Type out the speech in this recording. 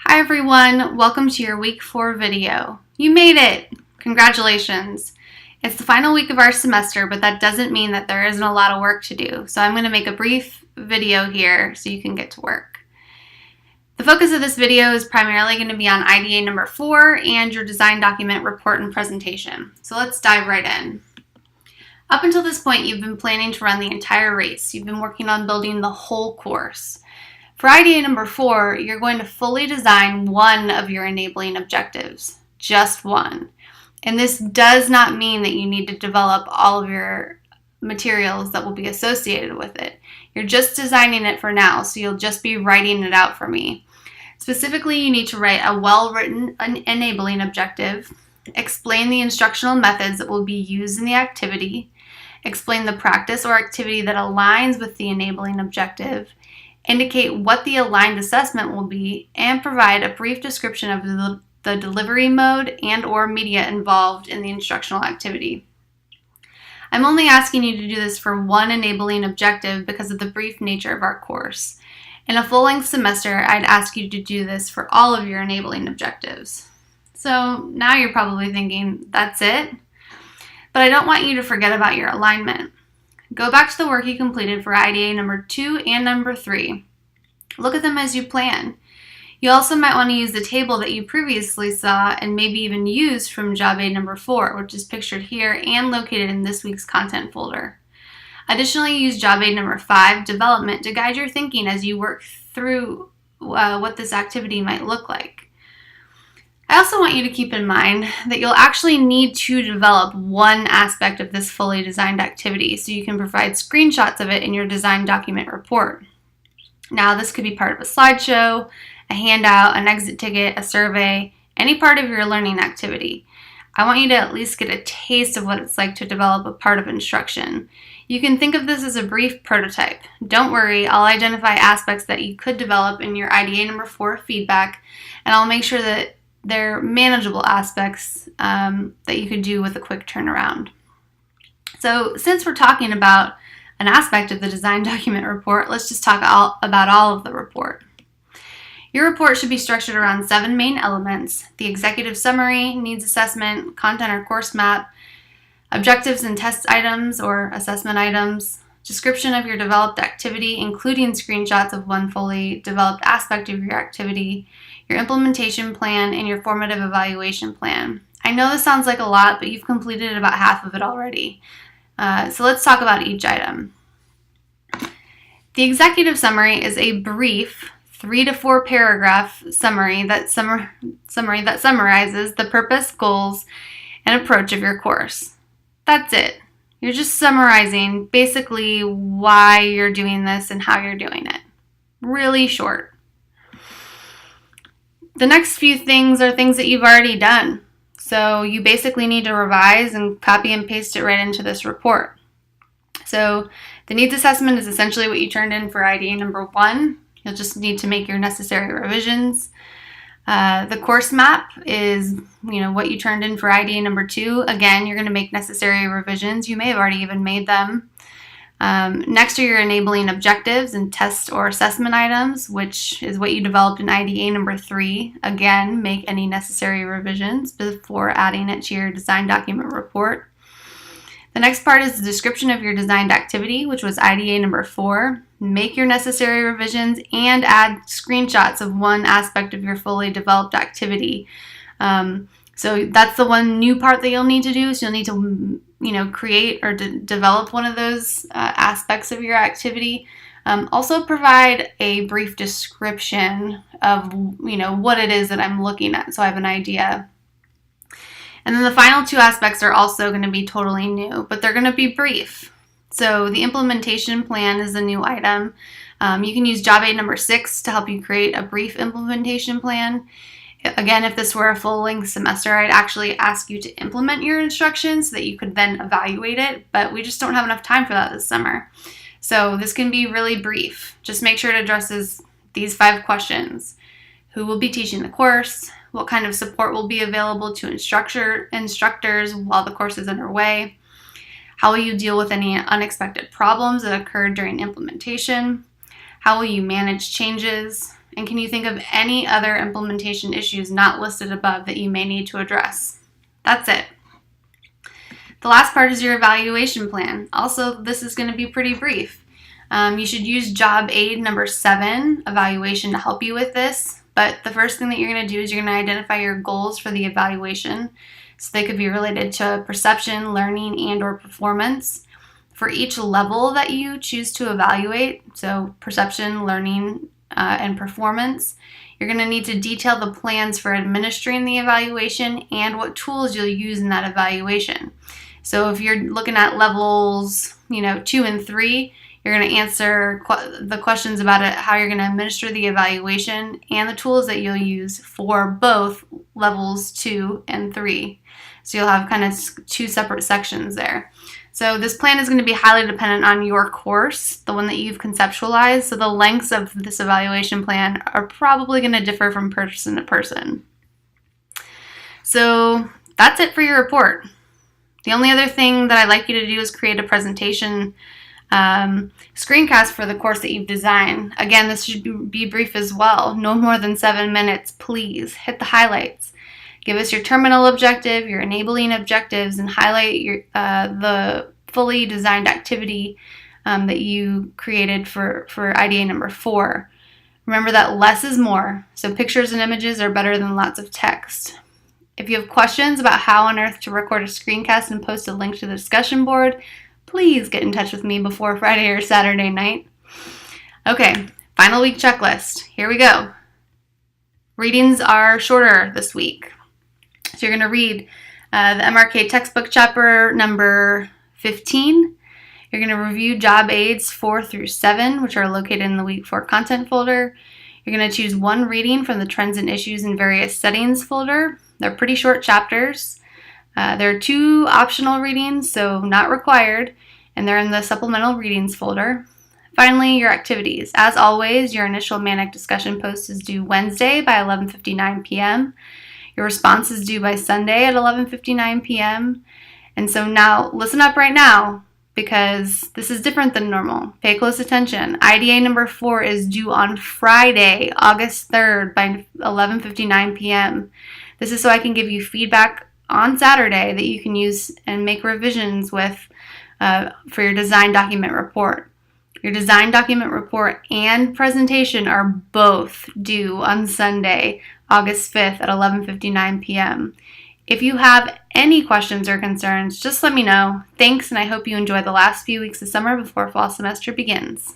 Hi everyone, welcome to your week 4 video. You made it! Congratulations! It's the final week of our semester, but that doesn't mean that there isn't a lot of work to do. So I'm going to make a brief video here so you can get to work. The focus of this video is primarily going to be on IDA number 4 and your design document report and presentation. So let's dive right in. Up until this point, you've been planning to run the entire race. You've been working on building the whole course. For IDA number 4, you're going to fully design one of your enabling objectives, just one. And this does not mean that you need to develop all of your materials that will be associated with it. You're just designing it for now, so you'll just be writing it out for me. Specifically, you need to write a well-written enabling objective, explain the instructional methods that will be used in the activity, explain the practice or activity that aligns with the enabling objective, indicate what the aligned assessment will be, and provide a brief description of the delivery mode and/or media involved in the instructional activity. I'm only asking you to do this for one enabling objective because of the brief nature of our course. In a full-length semester, I'd ask you to do this for all of your enabling objectives. So now you're probably thinking, that's it? But I don't want you to forget about your alignment. Go back to the work you completed for IDA number 2 and number 3. Look at them as you plan. You also might want to use the table that you previously saw and maybe even use from job aid number 4, which is pictured here and located in this week's content folder. Additionally, use job aid number 5, development, to guide your thinking as you work through what this activity might look like. I also want you to keep in mind that you'll actually need to develop one aspect of this fully designed activity so you can provide screenshots of it in your design document report. Now, this could be part of a slideshow, a handout, an exit ticket, a survey, any part of your learning activity. I want you to at least get a taste of what it's like to develop a part of instruction. You can think of this as a brief prototype. Don't worry, I'll identify aspects that you could develop in your IDA number 4 feedback, and I'll make sure that they're manageable aspects that you could do with a quick turnaround. So since we're talking about an aspect of the design document report, let's just talk about all of the report. Your report should be structured around 7 main elements: the executive summary, needs assessment, content or course map, objectives and test items or assessment items, description of your developed activity, including screenshots of one fully developed aspect of your activity, your implementation plan, and your formative evaluation plan. I know this sounds like a lot, but you've completed about half of it already. So let's talk about each item. The executive summary is a brief 3 to 4 paragraph summary that summarizes the purpose, goals, and approach of your course. That's it. You're just summarizing basically why you're doing this and how you're doing it. Really short. The next few things are things that you've already done. So you basically need to revise and copy and paste it right into this report. So the needs assessment is essentially what you turned in for IDA number 1. You'll just need to make your necessary revisions. The course map is, what you turned in for IDA number 2. Again, you're going to make necessary revisions. You may have already even made them. Next are your enabling objectives and test or assessment items, which is what you developed in IDA number 3. Again, make any necessary revisions before adding it to your design document report. The next part is the description of your designed activity, which was IDA number 4. Make your necessary revisions and add screenshots of one aspect of your fully developed activity. So that's the one new part that you'll need to do. So you'll need to create or develop one of those aspects of your activity. Also provide a brief description of, what it is that I'm looking at, so I have an idea. And then the final 2 aspects are also going to be totally new, but they're going to be brief. So the implementation plan is a new item. You can use job aid number 6 to help you create a brief implementation plan. Again, if this were a full-length semester, I'd actually ask you to implement your instructions so that you could then evaluate it, but we just don't have enough time for that this summer. So this can be really brief. Just make sure it addresses these 5 questions. Who will be teaching the course? What kind of support will be available to instructors while the course is underway? How will you deal with any unexpected problems that occurred during implementation? How will you manage changes? And can you think of any other implementation issues not listed above that you may need to address? That's it. The last part is your evaluation plan. Also, this is going to be pretty brief. You should use job aid number 7, evaluation, to help you with this. But the first thing that you're going to do is you're going to identify your goals for the evaluation. So they could be related to perception, learning, and or performance. For each level that you choose to evaluate, so perception, learning, and performance, you're going to need to detail the plans for administering the evaluation and what tools you'll use in that evaluation. So if you're looking at levels, 2 and 3, you're going to answer the questions about how you're going to administer the evaluation and the tools that you'll use for both levels 2 and 3. So you'll have kind of 2 separate sections there. So this plan is going to be highly dependent on your course, the one that you've conceptualized. So the lengths of this evaluation plan are probably going to differ from person to person. So that's it for your report. The only other thing that I'd like you to do is create a presentation screencast for the course that you've designed. Again, this should be brief as well. No more than 7 minutes, please. Hit the highlights. Give us your terminal objective, your enabling objectives, and highlight the fully designed activity that you created for IDA number 4. Remember that less is more, so pictures and images are better than lots of text. If you have questions about how on earth to record a screencast and post a link to the discussion board, please get in touch with me before Friday or Saturday night. Okay, final week checklist. Here we go. Readings are shorter this week. So you're going to read the MRK textbook chapter number 15. You're going to review job aids 4 through 7, which are located in the week 4 content folder. You're going to choose one reading from the trends and issues in various settings folder. They're pretty short chapters. There are 2 optional readings, so not required, and they're in the supplemental readings folder. Finally, your activities. As always, your initial manic discussion post is due Wednesday by 11:59 p.m. Your response is due by Sunday at 11:59 p.m. And so now, listen up right now, because this is different than normal. Pay close attention. IDA number 4 is due on Friday, August 3rd by 11:59 p.m. This is so I can give you feedback on Saturday that you can use and make revisions with for your design document report. Your design document report and presentation are both due on Sunday, August 5th at 11:59 p.m. If you have any questions or concerns, just let me know. Thanks, and I hope you enjoy the last few weeks of summer before fall semester begins.